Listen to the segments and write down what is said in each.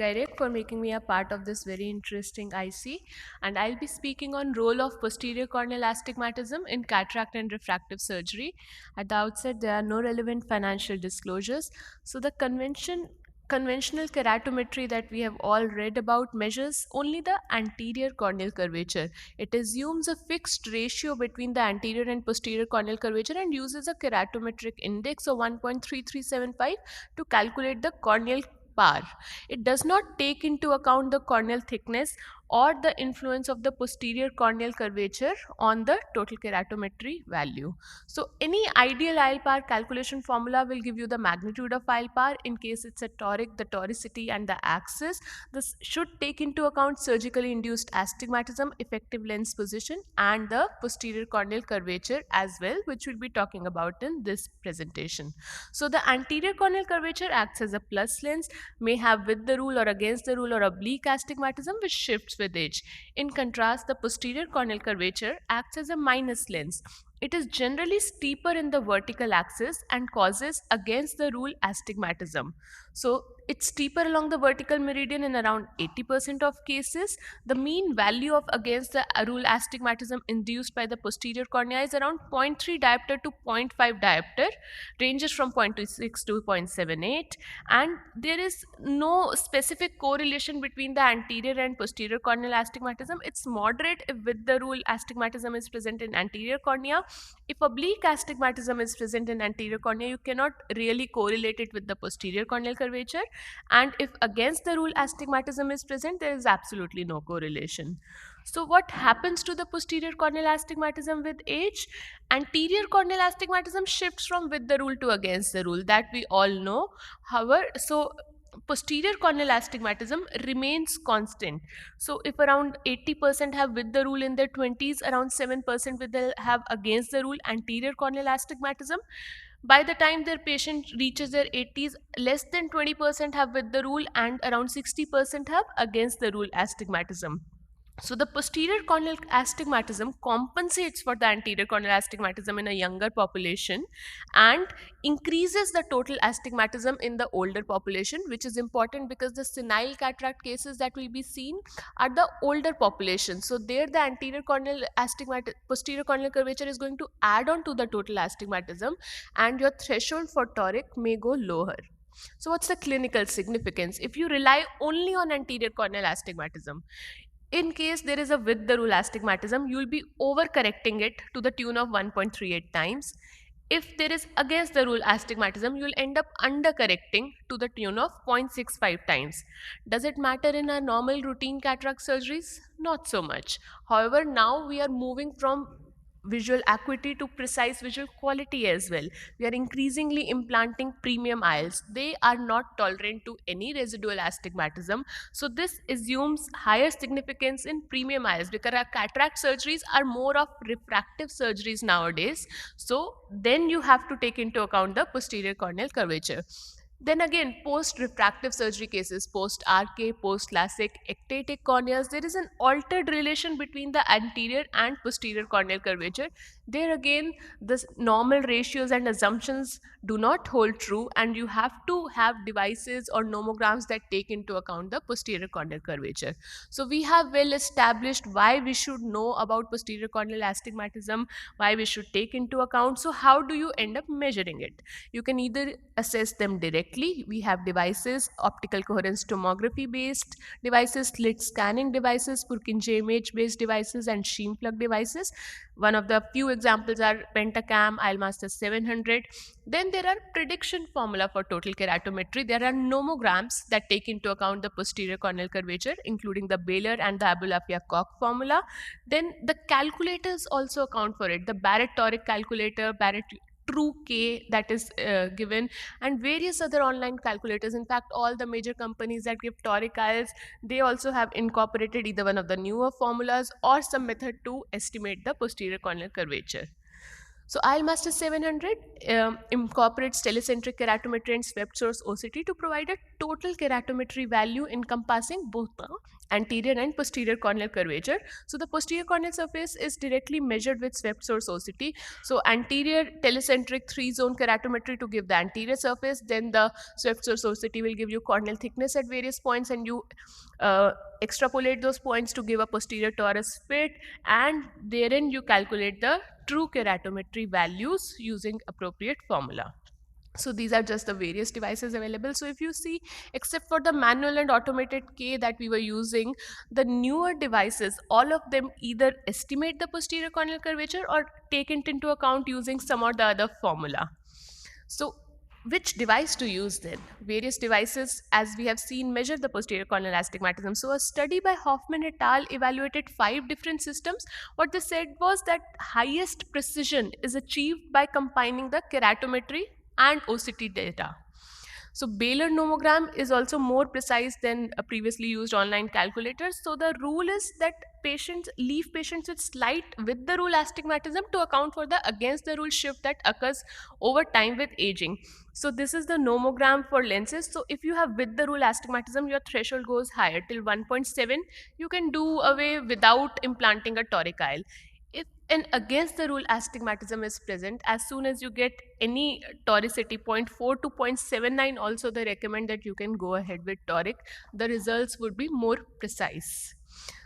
Derek, for making me a part of this very interesting IC, and I'll be speaking on role of posterior corneal astigmatism in cataract and refractive surgery. At the outset, there are no relevant financial disclosures. So the conventional keratometry that we have all read about measures only the anterior corneal curvature. It assumes a fixed ratio between the anterior and posterior corneal curvature and uses a keratometric index of 1.3375 to calculate the corneal power. It does not take into account the corneal thickness or the influence of the posterior corneal curvature on the total keratometry value. So any ideal IL power calculation formula will give you the magnitude of IL power. In case it's a toric, the toricity and the axis. This should take into account surgically induced astigmatism, effective lens position, and the posterior corneal curvature as well, which we'll be talking about in this presentation. So the anterior corneal curvature acts as a plus lens, may have with the rule or against the rule or oblique astigmatism, which shifts with age. In contrast, the posterior corneal curvature acts as a minus lens. It is generally steeper in the vertical axis and causes against the rule astigmatism. So it's steeper along the vertical meridian in around 80% of cases. The mean value of against the rule astigmatism induced by the posterior cornea is around 0.3 diopter to 0.5 diopter, ranges from 0.26 to 0.78, and there is no specific correlation between the anterior and posterior corneal astigmatism. It's moderate if with the rule astigmatism is present in anterior cornea. If oblique astigmatism is present in anterior cornea, you cannot really correlate it with the posterior corneal curvature, and if against the rule astigmatism is present, there is absolutely no correlation. So what happens to the posterior corneal astigmatism with age? Anterior corneal astigmatism shifts from with the rule to against the rule, that we all know. However, so posterior corneal astigmatism remains constant. So if around 80% have with the rule in their 20s, around 7% will have against the rule anterior corneal astigmatism. By the time their patient reaches their 80s, less than 20% have with the rule and around 60% have against the rule astigmatism. So the posterior corneal astigmatism compensates for the anterior corneal astigmatism in a younger population and increases the total astigmatism in the older population, which is important because the senile cataract cases that will be seen are the older population. So there the anterior corneal posterior corneal curvature is going to add on to the total astigmatism, and your threshold for toric may go lower. So what's the clinical significance? If you rely only on anterior corneal astigmatism, in case there is a with the rule astigmatism, you will be overcorrecting it to the tune of 1.38 times. If there is against the rule astigmatism, you will end up undercorrecting to the tune of 0.65 times. Does it matter in our normal routine cataract surgeries? Not so much. However, now we are moving from visual acuity to precise visual quality as well. We are increasingly implanting premium IOLs. They are not tolerant to any residual astigmatism. So this assumes higher significance in premium IOLs because our cataract surgeries are more of refractive surgeries nowadays. So then you have to take into account the posterior corneal curvature. Then again, post-refractive surgery cases, post-RK, post-LASIK, ectatic corneas, there is an altered relation between the anterior and posterior corneal curvature. There again, the normal ratios and assumptions do not hold true, and you have to have devices or nomograms that take into account the posterior corneal curvature. So we have well established why we should know about posterior corneal astigmatism, why we should take into account. So how do you end up measuring it? You can either assess them directly. We have devices, optical coherence tomography based devices, slit scanning devices, Purkinje image based devices, and sheen plug devices. One of the few examples are Pentacam, ILMaster 700. Then there are prediction formula for total keratometry. There are nomograms that take into account the posterior corneal curvature, including the Baylor and the Abulafia-Koch formula. Then the calculators also account for it. The Barrett toric calculator, Barrett True K that is given, and various other online calculators. In fact, all the major companies that give toric IOLs, they also have incorporated either one of the newer formulas or some method to estimate the posterior corneal curvature. So IL Master 700 incorporates telecentric keratometry and swept source OCT to provide a total keratometry value encompassing both the anterior and posterior corneal curvature. So the posterior corneal surface is directly measured with swept source OCT. So anterior telecentric 3-zone keratometry to give the anterior surface, then the swept source OCT will give you corneal thickness at various points, and you uh, extrapolate those points to give a posterior torus fit, and therein you calculate the true keratometry values using appropriate formula. So these are just the various devices available. So if you see, except for the manual and automated K that we were using, the newer devices, all of them either estimate the posterior corneal curvature or take it into account using some or the other formula. So which device to use then? Various devices, as we have seen, measure the posterior corneal astigmatism. So a study by Hoffman et al. Evaluated 5 different systems. What they said was that highest precision is achieved by combining the keratometry and OCT data. So Baylor nomogram is also more precise than previously used online calculators. So the rule is that patients leave patients with slight with the rule astigmatism to account for the against the rule shift that occurs over time with aging. So this is the nomogram for lenses. So if you have with the rule astigmatism, your threshold goes higher till 1.7. You can do away without implanting a toric aisle. If an against the rule astigmatism is present, as soon as you get any toricity 0.4 to 0.79, also they recommend that you can go ahead with toric. The results would be more precise.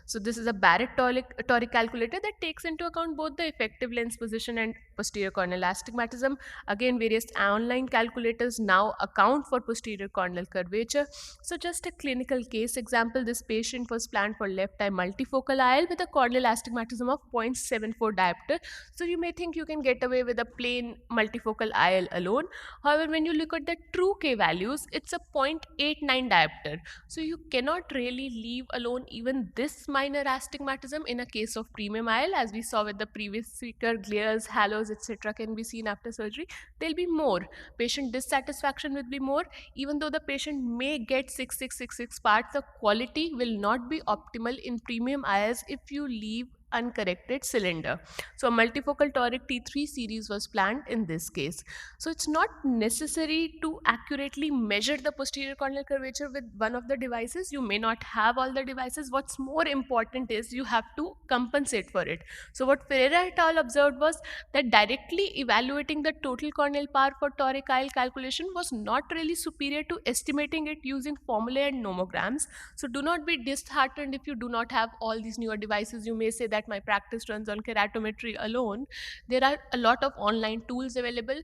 So this is a Barrett toric calculator that takes into account both the effective lens position and posterior corneal astigmatism. Again, various online calculators now account for posterior corneal curvature. So just a clinical case example, this patient was planned for left eye multifocal IL with a corneal astigmatism of 0.74 diopter. So you may think you can get away with a plain multifocal IL alone. However, when you look at the true K values, it's a 0.89 diopter. So you cannot really leave alone even this minor astigmatism in a case of premium IL, as we saw with the previous speaker, glares, halos, etc. can be seen after surgery. There'll be more. Patient dissatisfaction will be more. Even though the patient may get 6666 parts, the quality will not be optimal in premium ILs if you leave uncorrected cylinder. So a multifocal toric T3 series was planned in this case. So it's not necessary to accurately measure the posterior corneal curvature with one of the devices. You may not have all the devices. What's more important is you have to compensate for it. So what Ferreira et al. Observed was that directly evaluating the total corneal power for toric IL calculation was not really superior to estimating it using formulae and nomograms. So do not be disheartened if you do not have all these newer devices. You may say that my practice runs on keratometry alone. There are a lot of online tools available.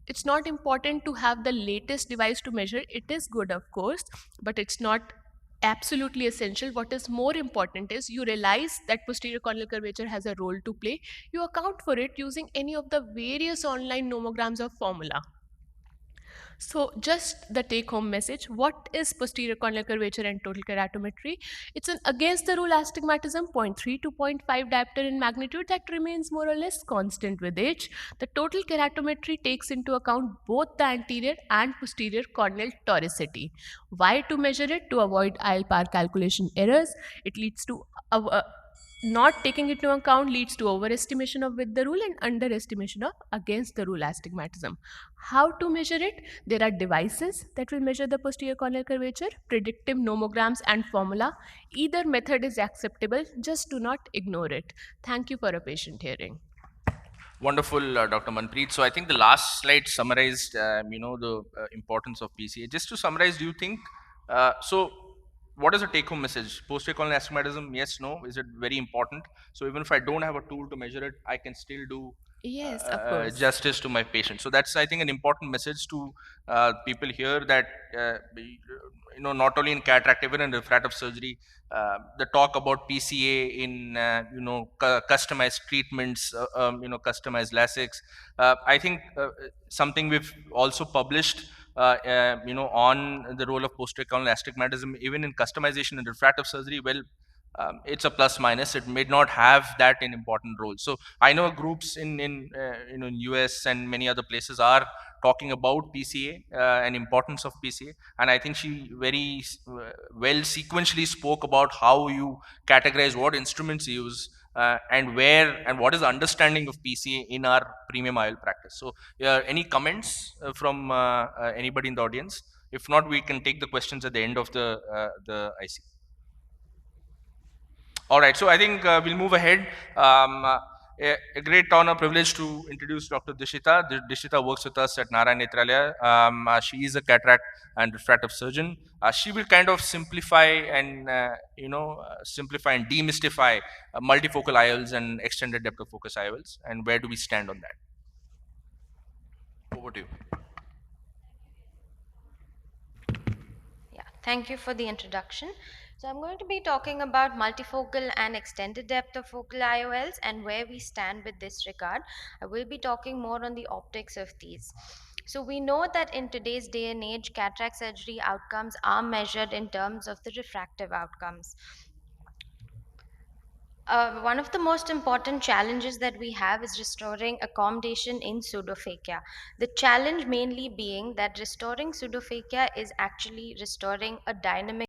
It's not important to have the latest device to measure. It is good, of course, but it's not absolutely essential. What is more important is you realize that posterior corneal curvature has a role to play. You account for it using any of the various online nomograms or formula. So just the take home message, what is posterior corneal curvature and total keratometry? It's an against the rule astigmatism, 0.3 to 0.5 diopter in magnitude, that remains more or less constant with age. The total keratometry takes into account both the anterior and posterior corneal toricity. Why to measure it? To avoid IL power calculation errors. It leads to not taking it into account leads to overestimation of with the rule and underestimation of against the rule astigmatism. How to measure it? There are devices that will measure the posterior corneal curvature, predictive nomograms and formula. Either method is acceptable, just do not ignore it. Thank you for a patient hearing. Wonderful, Dr. Manpreet. So I think the last slide summarized, the importance of PCA. Just to summarize, do you think, so what is the take-home message? Posterior corneal astigmatism, yes, no? Is it very important? So even if I don't have a tool to measure it, I can still do Yes, of course. justice to my patient. So that's, I think, an important message to people here, that not only in cataract, even in refractive surgery, the talk about PCA in customized treatments, customized LASIKs. I think something we've also published, on the role of posterior corneal astigmatism, even in customization and refractive surgery. Well, it's a plus minus. It may not have that an important role. So I know groups in US and many other places are talking about PCA and importance of PCA, and I think she very well sequentially spoke about how you categorize, what instruments you use, and where and what is the understanding of PCA in our premium IOL practice. So, any comments from anybody in the audience? If not, we can take the questions at the end of the IC. All right, so I think we'll move ahead. A great honor, privilege to introduce Dr. Dishita. Dishita works with us at Narayan Netralaya. She is a cataract and refractive surgeon. She will kind of simplify and simplify and demystify multifocal IOLs and extended depth of focus IOLs, and where do we stand on that? Over to you. Yeah, thank you for the introduction. So I'm going to be talking about multifocal and extended depth of focal IOLs and where we stand with this regard. I will be talking more on the optics of these. So we know that in today's day and age, cataract surgery outcomes are measured in terms of the refractive outcomes. One of the most important challenges that we have is restoring accommodation in pseudophakia. The challenge mainly being that restoring pseudophakia is actually restoring a dynamic